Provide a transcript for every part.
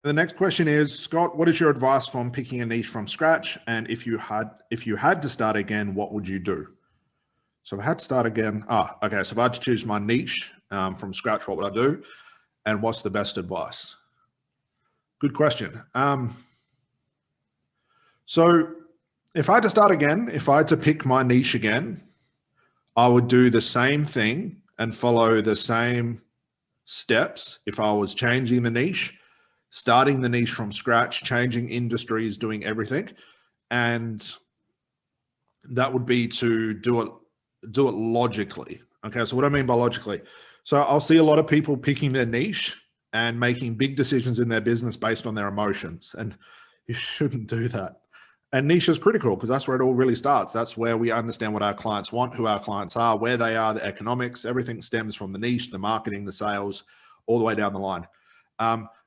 The next question is, Scott, what is your advice from picking a niche from scratch? And if you had to start again, what would you do? So if I had to start again, okay. So if I had to choose my niche from scratch, what would I do? And what's the best advice? Good question. So if I had to start again, if I had to pick my niche again, I would do the same thing and follow the same steps. If I was changing the niche, starting the niche from scratch, changing industries, doing everything. And that would be to do it logically. Okay, so what I mean by logically, so I'll see a lot of people picking their niche and making big decisions in their business based on their emotions, and you shouldn't do that. And niche is critical because that's where it all really starts. That's where we understand what our clients want, who our clients are, where they are, the economics. Everything stems from the niche, the marketing, the sales, all the way down the line.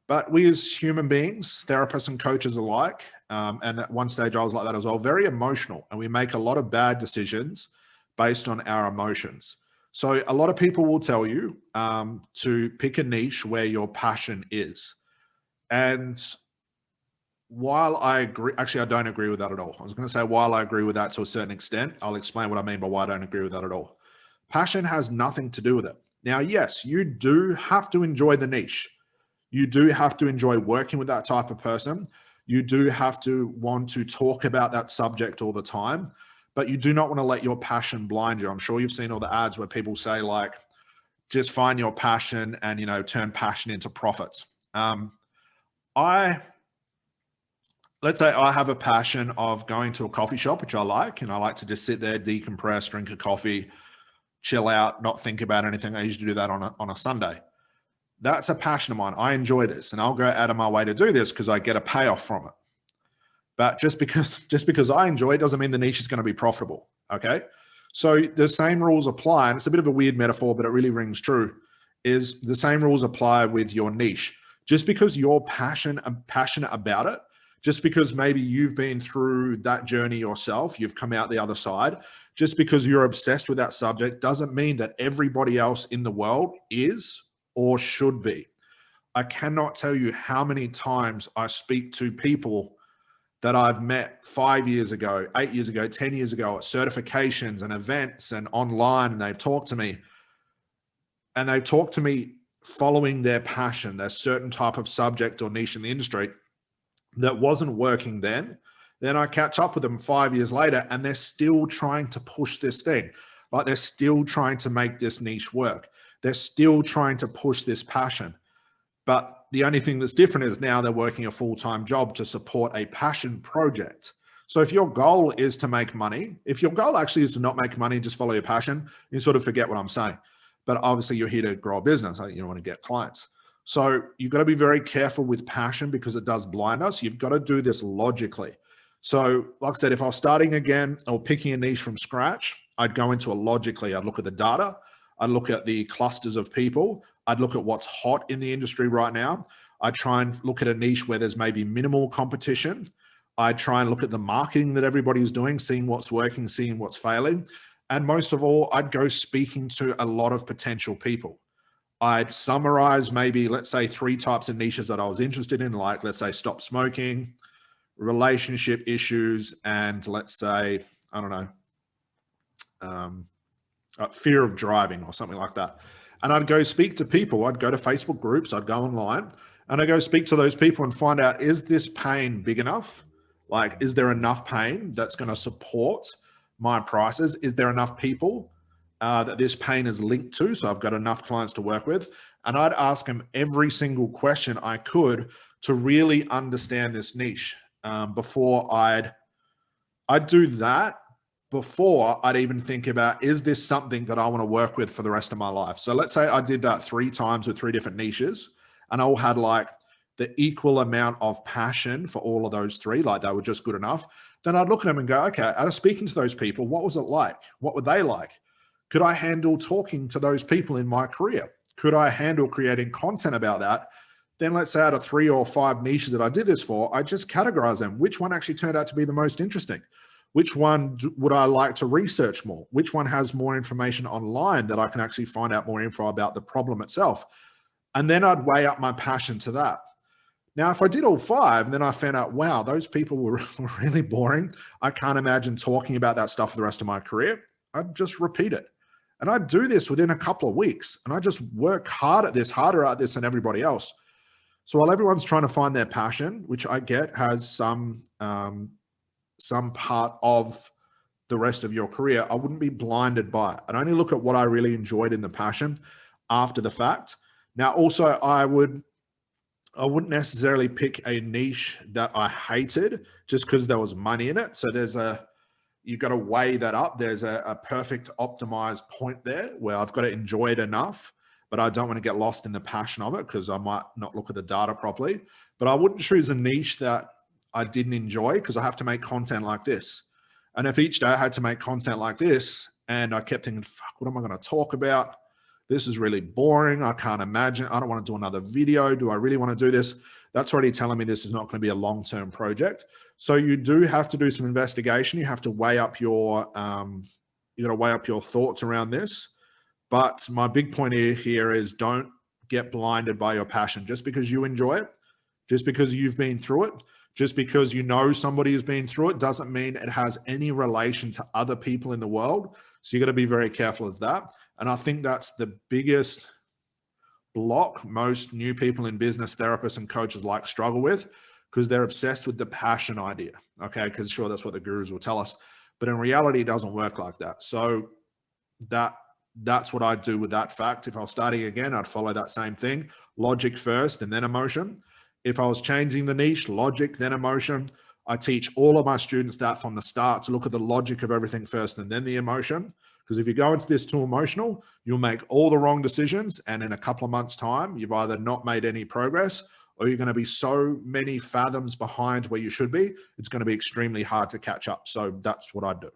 But we as human beings, therapists and coaches alike, and at one stage I was like that as well, very emotional, and we make a lot of bad decisions based on our emotions. So a lot of people will tell you to pick a niche where your passion is. And while I agree, actually, I don't agree with that at all. I was going to say, while I agree with that to a certain extent, I'll explain what I mean by why I don't agree with that at all. Passion has nothing to do with it. Now, yes, you do have to enjoy the niche. You do have to enjoy working with that type of person. You do have to want to talk about that subject all the time, but you do not want to let your passion blind you. I'm sure you've seen all the ads where people say like, just find your passion and, you know, turn passion into profits. Let's say I have a passion of going to a coffee shop, which I like, and I like to just sit there, decompress, drink a coffee, chill out, not think about anything. I usually do that on a Sunday. That's a passion of mine. I enjoy this, and I'll go out of my way to do this because I get a payoff from it. But just because I enjoy it doesn't mean the niche is going to be profitable. Okay. So the same rules apply. And it's a bit of a weird metaphor, but it really rings true, is the same rules apply with your niche. Just because you're passionate about it, just because maybe you've been through that journey yourself, you've come out the other side, just because you're obsessed with that subject doesn't mean that everybody else in the world is or should be. I cannot tell you how many times I speak to people that I've met 5 years ago, 8 years ago, 10 years ago at certifications and events and online, and they've talked to me. And they've talked to me following their passion, their certain type of subject or niche in the industry that wasn't working then. Then I catch up with them 5 years later and they're still trying to push this thing. Like they're still trying to make this niche work. They're still trying to push this passion. But the only thing that's different is now they're working a full-time job to support a passion project. So if your goal is to make money, if your goal actually is to not make money, just follow your passion, you sort of forget what I'm saying. But obviously you're here to grow a business. You don't want to get clients. So you've got to be very careful with passion because it does blind us. You've got to do this logically. So like I said, if I was starting again or picking a niche from scratch, I'd go into it logically. I'd look at the data. I'd look at the clusters of people. I'd look at what's hot in the industry right now. I'd try and look at a niche where there's maybe minimal competition. I'd try and look at the marketing that everybody's doing, seeing what's working, seeing what's failing. And most of all, I'd go speaking to a lot of potential people. I'd summarize maybe, let's say, 3 types of niches that I was interested in, like, let's say, stop smoking, relationship issues, and let's say, I don't know, fear of driving or something like that. And I'd go speak to people. I'd go to Facebook groups. I'd go online and I go speak to those people and find out, is this pain big enough? Like, is there enough pain that's going to support my prices? Is there enough people that this pain is linked to? So I've got enough clients to work with. And I'd ask them every single question I could to really understand this niche before I'd do that. Before I'd even think about, is this something that I want to work with for the rest of my life? So let's say I did that 3 times with 3 different niches and I all had like the equal amount of passion for all of those 3, like they were just good enough. Then I'd look at them and go, okay, out of speaking to those people, what was it like? What were they like? Could I handle talking to those people in my career? Could I handle creating content about that? Then let's say out of 3 or 5 niches that I did this for, I just categorize them. Which one actually turned out to be the most interesting? Which one would I like to research more? Which one has more information online that I can actually find out more info about the problem itself? And then I'd weigh up my passion to that. Now, if I did all 5 and then I found out, wow, those people were really boring, I can't imagine talking about that stuff for the rest of my career, I'd just repeat it. And I do this within a couple of weeks. And I just work hard at this, harder at this than everybody else. So while everyone's trying to find their passion, which I get has some part of the rest of your career, I wouldn't be blinded by it. I'd only look at what I really enjoyed in the passion after the fact. Now, also, I wouldn't necessarily pick a niche that I hated just because there was money in it. So you've got to weigh that up. There's a perfect optimized point there where I've got to enjoy it enough, but I don't want to get lost in the passion of it because I might not look at the data properly. But I wouldn't choose a niche that I didn't enjoy because I have to make content like this. And if each day I had to make content like this and I kept thinking, fuck, what am I going to talk about? This is really boring. I can't imagine. I don't want to do another video. Do I really want to do this? That's already telling me this is not going to be a long-term project. So you do have to do some investigation. You have to weigh up you got to weigh up your thoughts around this. But my big point here is don't get blinded by your passion. Just because you enjoy it, just because you've been through it, just because you know somebody has been through it doesn't mean it has any relation to other people in the world. So you got to be very careful of that. And I think that's the biggest block most new people in business, therapists and coaches struggle with, because they're obsessed with the passion idea. Okay. Because sure, that's what the gurus will tell us. But in reality, it doesn't work like that. So that's what I do with that fact. If I was starting again, I'd follow that same thing. Logic first and then emotion. If I was changing the niche, logic, then emotion. I teach all of my students that from the start to look at the logic of everything first and then the emotion. Because if you go into this too emotional, you'll make all the wrong decisions. And in a couple of months' time, you've either not made any progress or you're going to be so many fathoms behind where you should be. It's going to be extremely hard to catch up. So that's what I do.